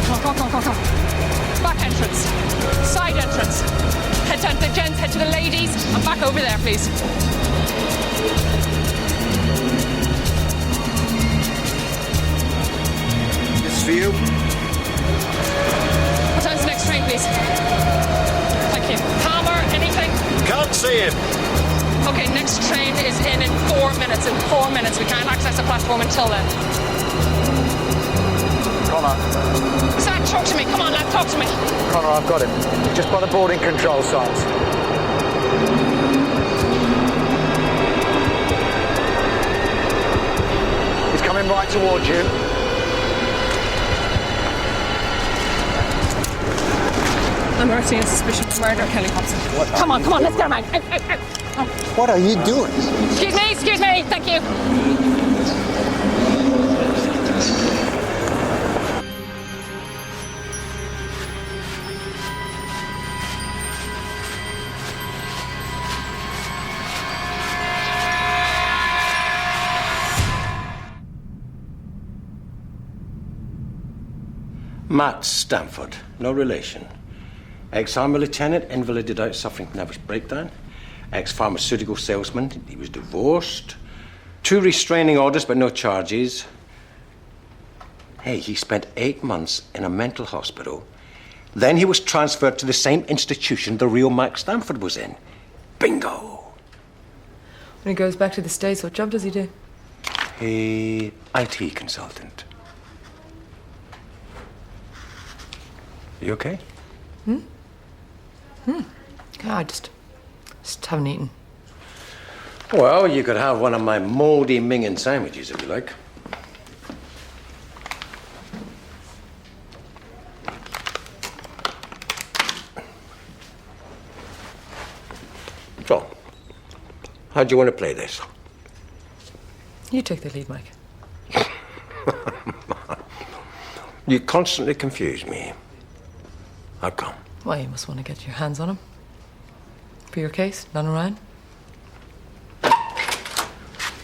Come on. Back entrance. Side entrance. Head down to the gents, head to the ladies, and back over there, please. For you. What time's the next train, please? Thank you. Palmer, anything? Can't see him. Okay, next train is in 4 minutes. In 4 minutes. We can't access the platform until then. Connor. Zach, talk to me. Come on, lad, talk to me. Connor, I've got him. Just by the boarding control signs. He's coming right towards you. I'm arresting on suspicion of murder, Kelly Hobson. Come on, let's get him out. What are you doing? Excuse me, thank you. Matt Stamford, no relation. Ex-army lieutenant, invalided out, suffering from nervous breakdown. Ex-pharmaceutical salesman, he was divorced. 2 restraining orders, but no charges. Hey, he spent 8 months in a mental hospital. Then he was transferred to the same institution the real Max Stamford was in. Bingo! When he goes back to the States, what job does he do? A IT consultant. You okay? Yeah, I just haven't eaten. Well, you could have one of my moldy minging sandwiches if you like. So, how do you want to play this? You take the lead, Mike. You constantly confuse me. How come? Well, you must want to get your hands on him. For your case, Donna Ryan?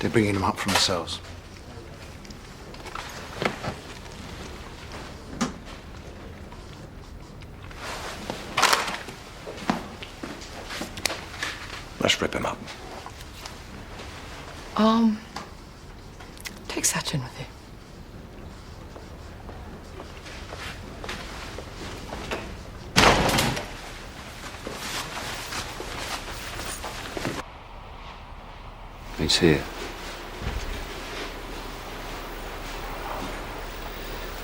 They're bringing him up from the cells. Let's rip him up. Take Sachin with you. He's here.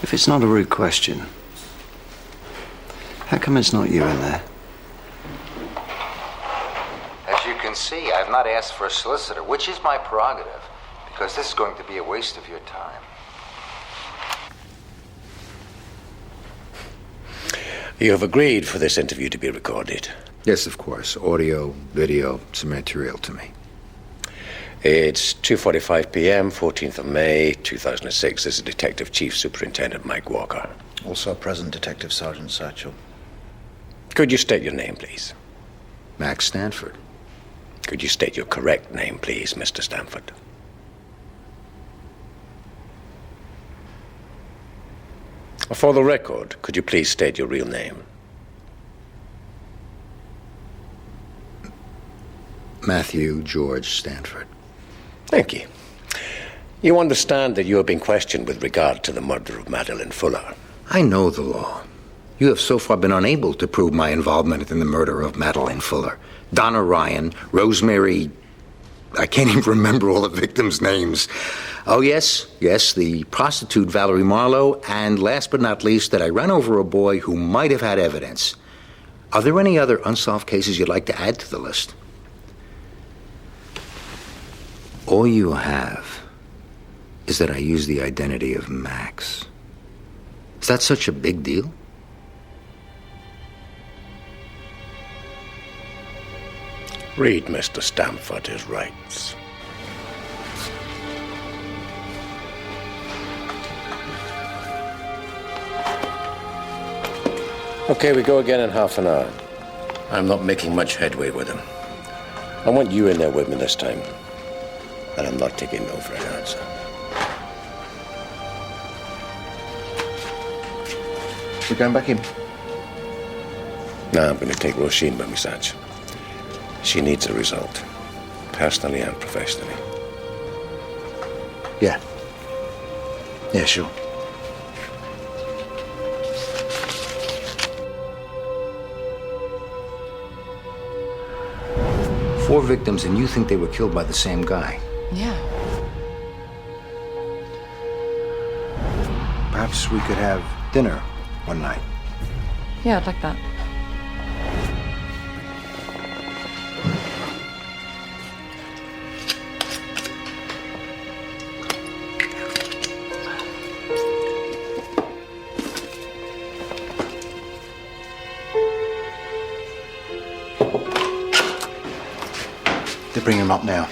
If it's not a rude question, how come it's not you in there? As you can see, I've not asked for a solicitor, which is my prerogative, because this is going to be a waste of your time. You have agreed for this interview to be recorded. Yes, of course. Audio, video, some material to me. It's 2:45 p.m., 14th of May, 2006. This is Detective Chief Superintendent Mike Walker. Also present, Detective Sergeant Satchel. Could you state your name, please? Max Stanford. Could you state your correct name, please, Mr. Stanford? For the record, could you please state your real name? Matthew George Stanford. Thank you. You understand that you have been questioned with regard to the murder of Madeline Fuller. I know the law. You have so far been unable to prove my involvement in the murder of Madeline Fuller. Donna Ryan, Rosemary... I can't even remember all the victims' names. Oh, yes, the prostitute Valerie Marlowe, and last but not least, that I ran over a boy who might have had evidence. Are there any other unsolved cases you'd like to add to the list? All you have is that I use the identity of Max. Is that such a big deal? Read Mr. Stamford his rights. Okay, we go again in half an hour. I'm not making much headway with him. I want you in there with me this time. And I'm not taking no for an answer. We're going back in. No, I'm going to take Roisin by my side. She needs a result, personally and professionally. Yeah. Yeah, sure. Four victims, and you think they were killed by the same guy? Yeah. Perhaps we could have dinner one night. Yeah, I'd like that. They're bringing him up now.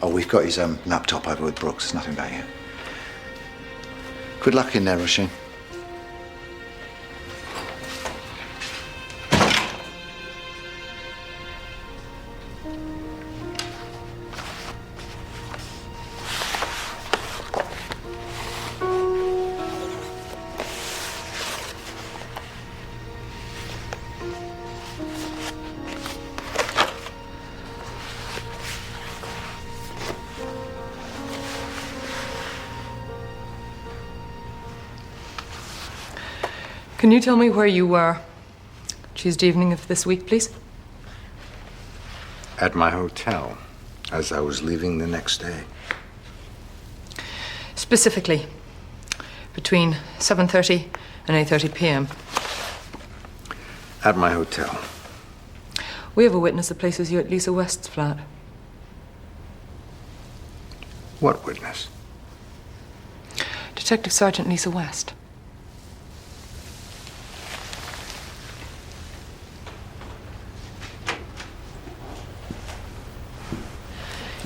Oh, we've got his laptop over with Brooks. There's nothing back here. Good luck in there, Roisin. Can you tell me where you were Tuesday evening of this week, please? At my hotel, as I was leaving the next day. Specifically, between 7:30 and 8:30 p.m. At my hotel. We have a witness that places you at Lisa West's flat. What witness? Detective Sergeant Lisa West.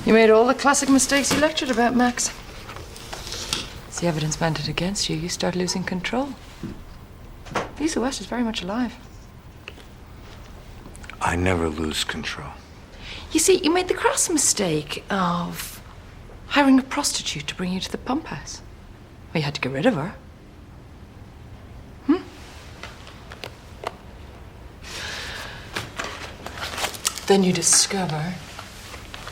You made all the classic mistakes you lectured about, Max. As the evidence mounted against you, you start losing control. Lisa West is very much alive. I never lose control. You see, you made the crass mistake of hiring a prostitute to bring you to the pump house. Well, you had to get rid of her. Then you discover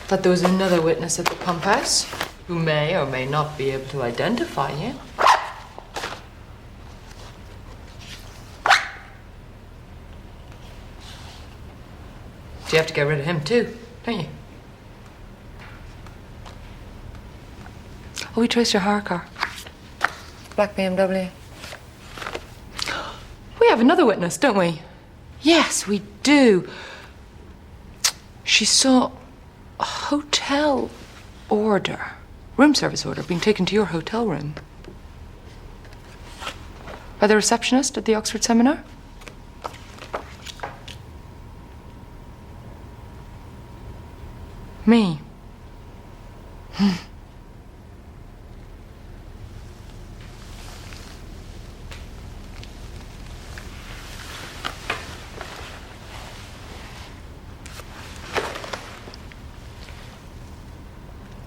that there was another witness at the pump house who may or may not be able to identify you. So you have to get rid of him too, don't you? Oh, we traced your hire car. Black BMW. We have another witness, don't we? Yes, we do. She saw a hotel order, room service order, being taken to your hotel room. By the receptionist at the Oxford seminar? Me.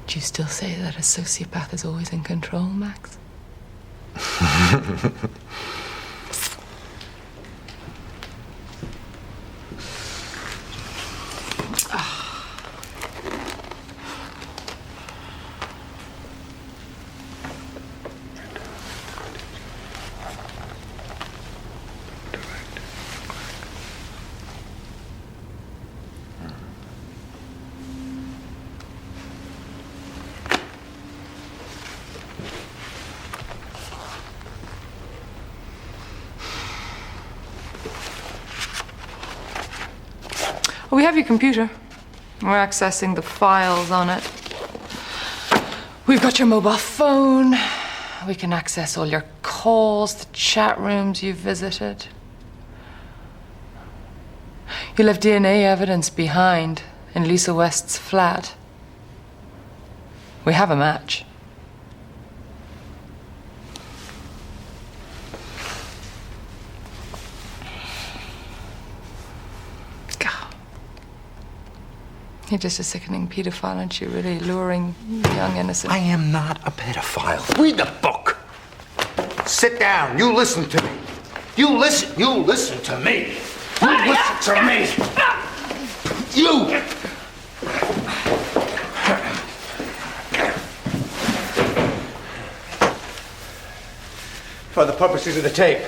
Do you still say that a sociopath is always in control, Max? We have your computer. We're accessing the files on it. We've got your mobile phone. We can access all your calls, the chat rooms you've visited. You left DNA evidence behind in Lisa West's flat. We have a match. You're just a sickening pedophile, aren't you? Really luring young innocent. I am not a pedophile. Read the book. Sit down. You listen to me. You listen to me. You listen to me. You. For the purposes of the tape,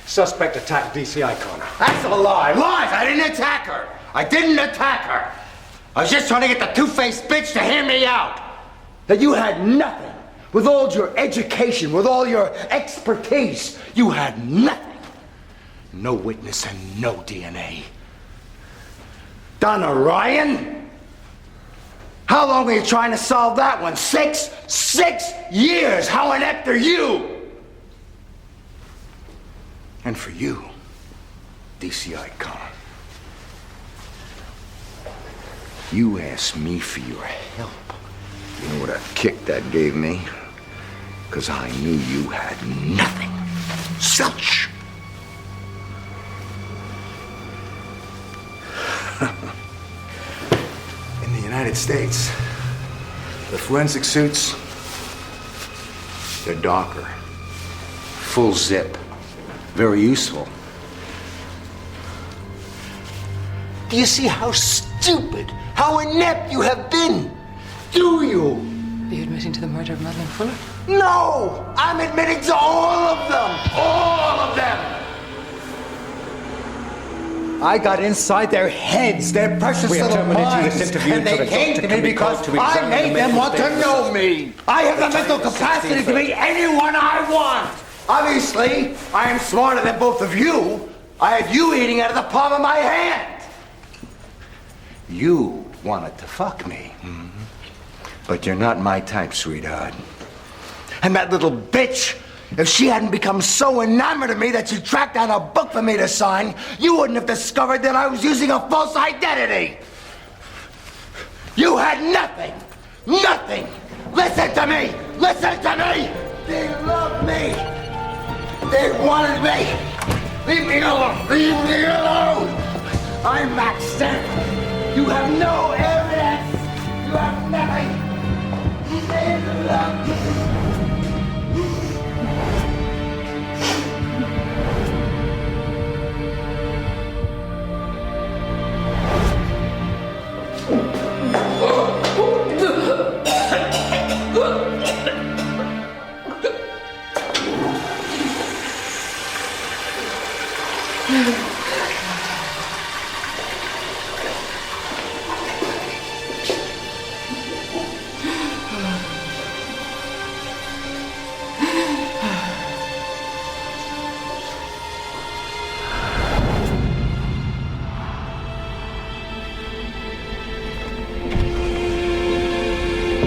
suspect attacked DCI Connor. That's a lie. Lies. I didn't attack her. I was just trying to get the two-faced bitch to hear me out. That you had nothing. With all your education, with all your expertise, you had nothing. No witness and no DNA. Donna Ryan? How long were you trying to solve that one? 6 years! How inept are you? And for you, DCI Connor. You asked me for your help. You know what a kick that gave me? Because I knew you had nothing. Zilch! In the United States, the forensic suits, they're darker. Full zip. Very useful. Do you see how stupid, how inept you have been? Do you? Are you admitting to the murder of Madeleine Fuller? No! I'm admitting to all of them! All of them! I got inside their heads, their precious We are little terminating minds, this interview and until they the came doctor to me can be because called to I examine made the them mental want to state of know the me. I have the mental capacity to be anyone I want. Obviously, I am smarter than both of you. I had you eating out of the palm of my hand. You wanted to fuck me. But you're not my type, sweetheart. And that little bitch, if she hadn't become so enamored of me that she tracked down a book for me to sign, you wouldn't have discovered that I was using a false identity. You had nothing. Nothing. Listen to me. Listen to me. They loved me. They wanted me. Leave me alone. Leave me alone. I'm maxed out. You have no evidence. You have nothing. They love me.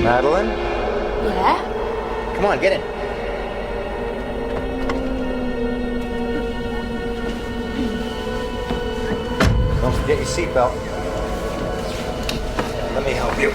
Madeline? Yeah? Come on, get in. Don't forget your seatbelt. Let me help you.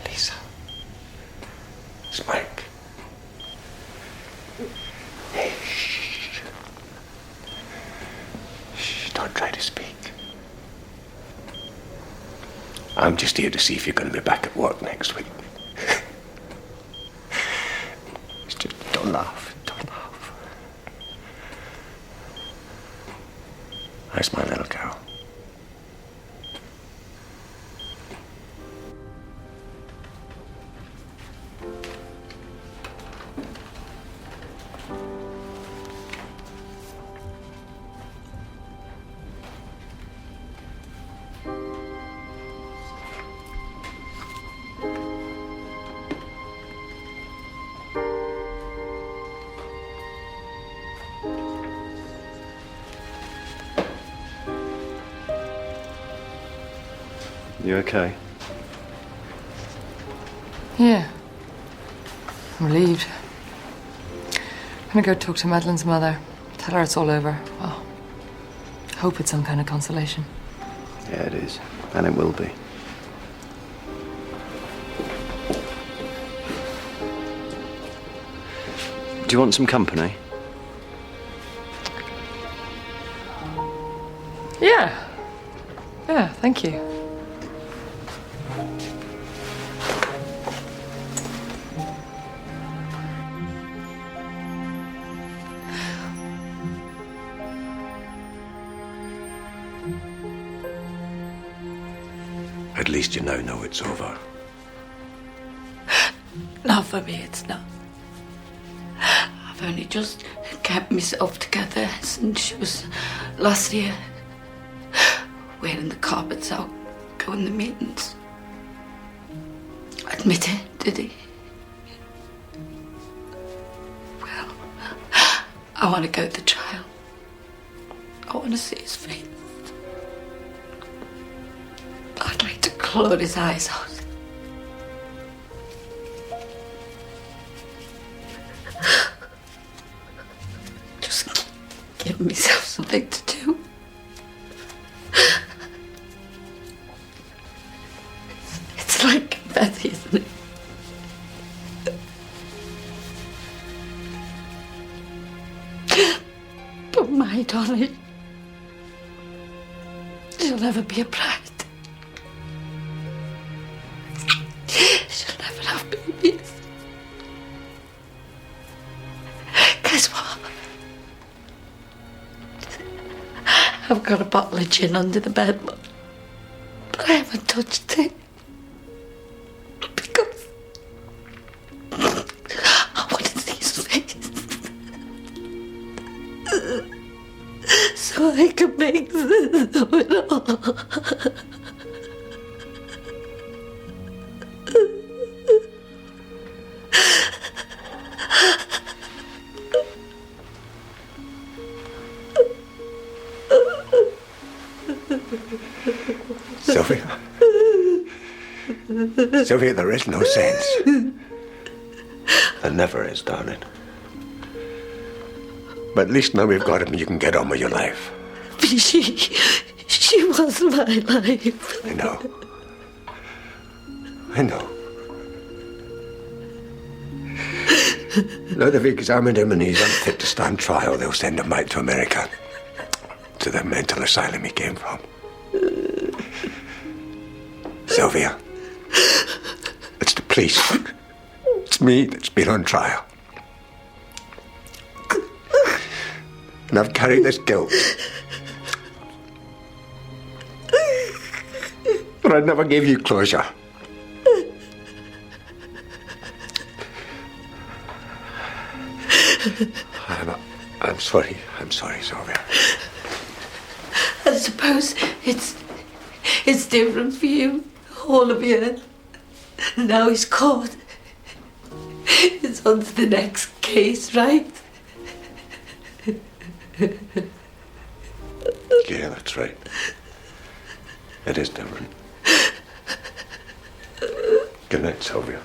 Lisa. Spike. Hey, shh. Shh, don't try to speak. I'm just here to see if you're going to be back at work next week. Just don't laugh. Don't laugh. How's my little girl? You okay? Yeah. I'm relieved. I'm gonna go talk to Madeline's mother. Tell her it's all over. Well, hope it's some kind of consolation. Yeah, it is. And it will be. Do you want some company? Yeah. Yeah, thank you. At least you now know it's over. Not for me, it's not. I've only just kept myself together since she was last year. Wearing the carpets out, going to meetings. Admit it, did he? Well, I want to go to the trial. I want to see his face. I'd like to claw his eyes out. Just give myself something to do. It's like Betty, isn't it? But my darling, she'll never be a bride. She'll never have babies. Guess what? I've got a bottle of gin under the bed, but I haven't touched it. Because I want to see his face. So I can make sense of it all. Sylvia. Sylvia, there is no sense. There never is, darling. But at least now we've got him and you can get on with your life. But she was my life. I know. I know. Now they've examined him and he's unfit to stand trial. They'll send him back to America. To the mental asylum he came from. Sylvia. It's the police. It's me that's been on trial. And I've carried this guilt. But I never gave you closure. I'm sorry. I'm sorry, Sylvia. I suppose it's different for you, all of you. Now he's caught. It's on to the next case, right? Yeah, that's right. It is different. Good night, Sylvia.